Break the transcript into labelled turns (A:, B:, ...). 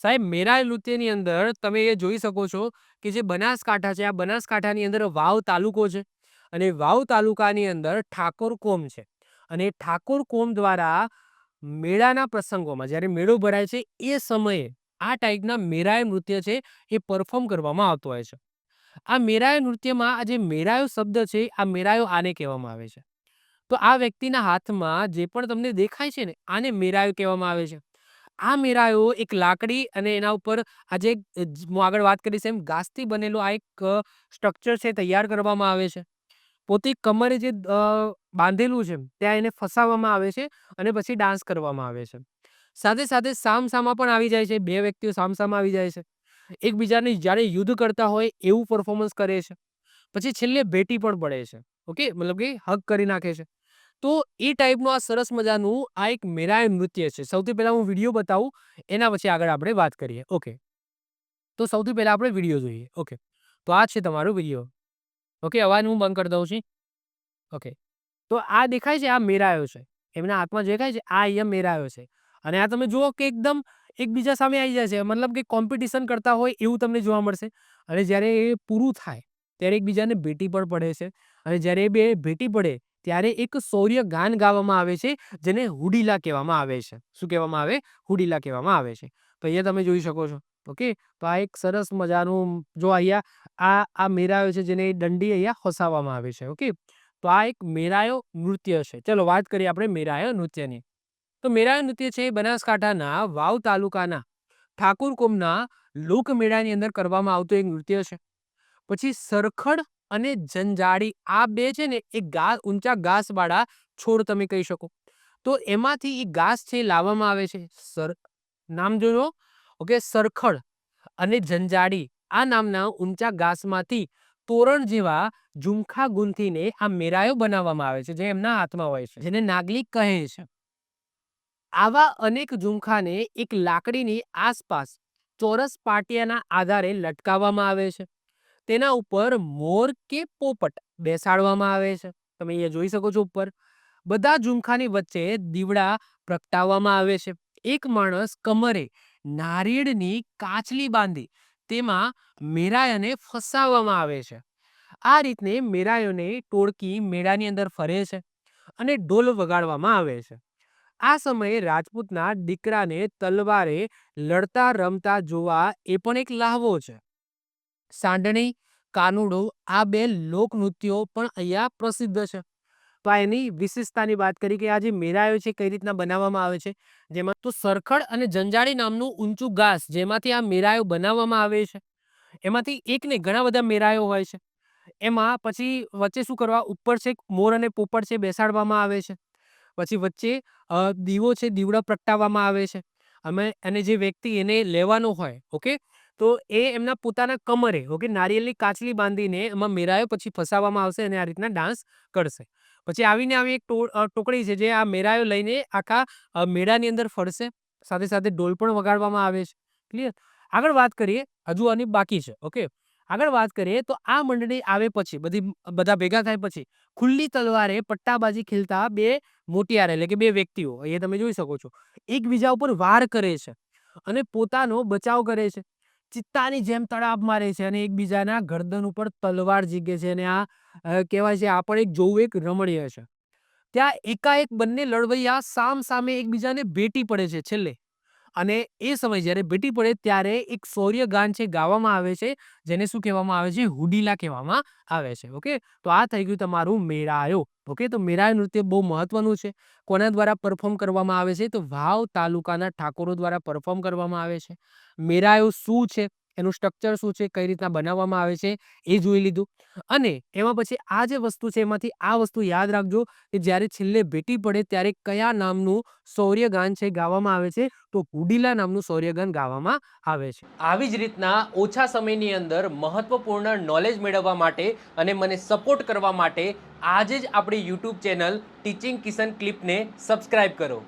A: સાહેબ મેરાય નૃત્યની અંદર તમે એ જોઈ શકો છો કે જે બનાસકાંઠા છે, આ બનાસકાંઠાની અંદર વાવ તાલુકો છે અને વાવ તાલુકાની અંદર ઠાકોર કોમ છે અને ઠાકોર કોમ દ્વારા મેળાના પ્રસંગોમાં જ્યારે મેળો ભરાય છે એ સમયે આ ટાઈપના મેરાય નૃત્ય છે એ પરફોર્મ કરવામાં આવતો હોય છે. આ મેરાય નૃત્યમાં આ જે મેરાયો શબ્દ છે, આ મેરાયો આને કહેવામાં આવે છે. તો આ વ્યક્તિના હાથમાં જે પણ તમને દેખાય છે ને, આને મેરાયો કહેવામાં આવે છે. આ મેરાયો એક લાકડી અને એના ઉપર આજે હું આગળ વાત કરીશ એમ ઘાસથી બનેલો આ એક સ્ટ્રક્ચર છે તૈયાર કરવામાં આવે છે. પોતે કમરે જે બાંધેલું છે ત્યાં એને ફસાવવામાં આવે છે અને પછી ડાન્સ કરવામાં આવે છે. સાથે સાથે સામસામા પણ આવી જાય છે. બે વ્યક્તિઓ સામસામા આવી જાય છે. એકબીજાને જ્યારે યુદ્ધ કરતા હોય એવું પરફોર્મન્સ કરે છે. પછી છેલ્લે ભેટી પણ પડે છે. ઓકે, મતલબ કે હગ કરી નાખે છે. તો એ ટાઈપનું આ સરસ મજાનું આ એક મેરાય નૃત્ય છે. સૌથી પહેલા હું વિડીયો બતાવું, એના પછી આગળ આપણે વાત કરીએ. ઓકે, તો સૌથી પહેલા આપણે વિડીયો જોઈએ. ઓકે, તો આ છે તમારો વિડીયો. ઓકે, અવાજ હું બંધ કરી દઉં છું. ઓકે, તો આ દેખાય છે, આ મેરાયો છે. એમના હાથમાં જે દેખાય છે આ અહીંયા મેરાયો છે અને આ તમે જુઓ કે એકદમ એકબીજા સામે આવી જાય છે. મતલબ કે કોમ્પિટિશન કરતા હોય એવું તમને જોવા મળશે અને જ્યારે એ પૂરું થાય ત્યારે એકબીજાને ભેટી પણ પડે છે અને જ્યારે એ બે ભેટી પડે ત્યારે એક શૌર્ય ગાન ગાવામાં આવે છે જેને હુડીલા કહેવામાં આવે છે. શું કહેવામાં આવે? હુડીલા કહેવામાં આવે છે. તો અહીંયા તમે જોઈ શકો છો. ઓકે, તો આ એક સરસ મજાનું જો અહીંયા આ મેરાયો છે જેને દંડી અહીંયા ફસાવવામાં આવે છે. ઓકે, તો આ એક મેરાયો નૃત્ય છે. ચલો વાત કરીએ આપણે મેરાયો નૃત્યની. તો મેરાયો નૃત્ય છે બનાસકાંઠાના વાવ તાલુકાના ઠાકોર કોમના લોકમેળાની અંદર કરવામાં આવતું એક નૃત્ય છે. પછી સરખડ અને જંજાળી આ બે છે ને એ ઊંચા ઘાસવાળા છોડ તમે કહી શકો. તો એમાંથી એ ઘાસ છે લાવવામાં આવે છે. નામ જોયો. ઓકે, સરખડ અને જંજાળી આ નામના ઊંચા ઘાસમાંથી તોરણ જેવા ઝુમખા ગુંથીને આ મેરાયો બનાવવામાં આવે છે જે એમના હાથમાં હોય છે, જેને નાગલિક કહે છે. આવા અનેક ઝુમખાને એક લાકડીની આસપાસ ચોરસ પાટિયાના આધારે લટકાવવામાં આવે છે. તેના ઉપર મોર કે પોપટ બેસાડવામાં આવે છે. તમે અહીંયા જોઈ શકો છો ઉપર. બધા ઝુમખાની વચ્ચે દીવડા પ્રગટાવવામાં આવે છે. એક માણસ કમરે નારિયેળની કાચલી બાંધી તેમાં મેરાયોને ફસાવવામાં આવે છે. આ રીતને મેરાયોને ટોળકી મેળાની અંદર ફરે છે અને ઢોલ વગાડવામાં આવે છે. આ સમયે રાજપૂતના દીકરાને તલવારે લડતા રમતા જોવા એ પણ એક લહાવો છે. સાંડણી, કાનુડો આ બે લોકનૃત્યો પણ અહીંયા પ્રસિદ્ધ છે. તો આ એની વિશેષતાની વાત કરી કે આ જે મેરાયો છે કઈ રીતના બનાવવામાં આવે છે. જેમાં તો સરખડ અને જંજાળી નામનું ઊંચું ઘાસ જેમાંથી આ મેરાયો બનાવવામાં આવે છે. એમાંથી એક ને ઘણા બધા મેરાયો હોય છે. એમાં પછી વચ્ચે શું કરવા ઉપર છે મોર અને પોપટ છે બેસાડવામાં આવે છે. પછી વચ્ચે દીવો છે, દીવડા પ્રગટાવવામાં આવે છે અને જે વ્યક્તિ એને લેવાનો હોય, ઓકે, તો એ એમના પોતાના કમરે, ઓકે, નારિયેળની કાચલી બાંધીને એમાં મેરાયો પછી ફસાવવામાં આવશે અને આ રીતના ડાન્સ કરશે. પછી આવીને આવી એક ટોકડી છે જે આ મેરાયો લઈને આખા મેળાની અંદર ફરશે. સાથે સાથે ઢોલ પણ વગાડવામાં આવે છે. ક્લિયર? આગળ વાત કરીએ, હજુ આની બાકી છે. ઓકે, આગળ વાત કરીએ તો આ મંડળી આવે પછી બધા ભેગા થાય પછી ખુલ્લી તલવારે પટ્ટાબાજી ખેલતા બે મોટિયાર એટલે કે બે વ્યક્તિઓ અહીંયા તમે જોઈ શકો છો એકબીજા ઉપર વાર કરે છે અને પોતાનો બચાવ કરે છે. ચિત્તાની જેમ તડાપ મારે છે અને એકબીજાના ગરદન ઉપર તલવાર ઝીકે છે અને આ કહેવાય છે આ પણ એક જોવું એક રમણીય છે. ત્યાં એકાએક બંને લડવૈયા સામ સામે એકબીજાને ભેટી પડે છે છેલ્લે અને એ સમય જ્યારે ભેટી પડે ત્યારે એક શૌર્ય ગાન છે ગાવામાં આવે છે જેને શું કહેવામાં આવે છે? હુડીલા કહેવામાં આવે છે. ઓકે, તો આ થઈ ગયું તમારું મેરાયો. ઓકે, તો મેરાયો નૃત્ય બહુ મહત્વનું છે. કોના દ્વારા પરફોર્મ કરવામાં આવે છે? તો વાવ તાલુકાના ઠાકોરો દ્વારા પરફોર્મ કરવામાં આવે છે. મેરાયો શું છે, એનું સ્ટ્રક્ચર શું છે, કઈ રીતના બનાવવામાં આવે છે એ જોઈ લીધું અને એમાં પછી આ જે વસ્તુ છે એમાંથી આ વસ્તુ યાદ રાખજો કે જ્યારે છેલ્લે ભેટી પડે ત્યારે કયા નામનું શૌર્યગાન છે ગાવામાં આવે છે? તો હુડીલા નામનું શૌર્યગાન ગાવામાં આવે છે. આવી જ રીતના ઓછા સમયની અંદર મહત્વપૂર્ણ નોલેજ મેળવવા માટે અને મને સપોર્ટ કરવા માટે આજે જ આપણી યુટ્યુબ ચેનલ ટીચિંગ કિશન ક્લિપને સબસ્ક્રાઇબ કરો.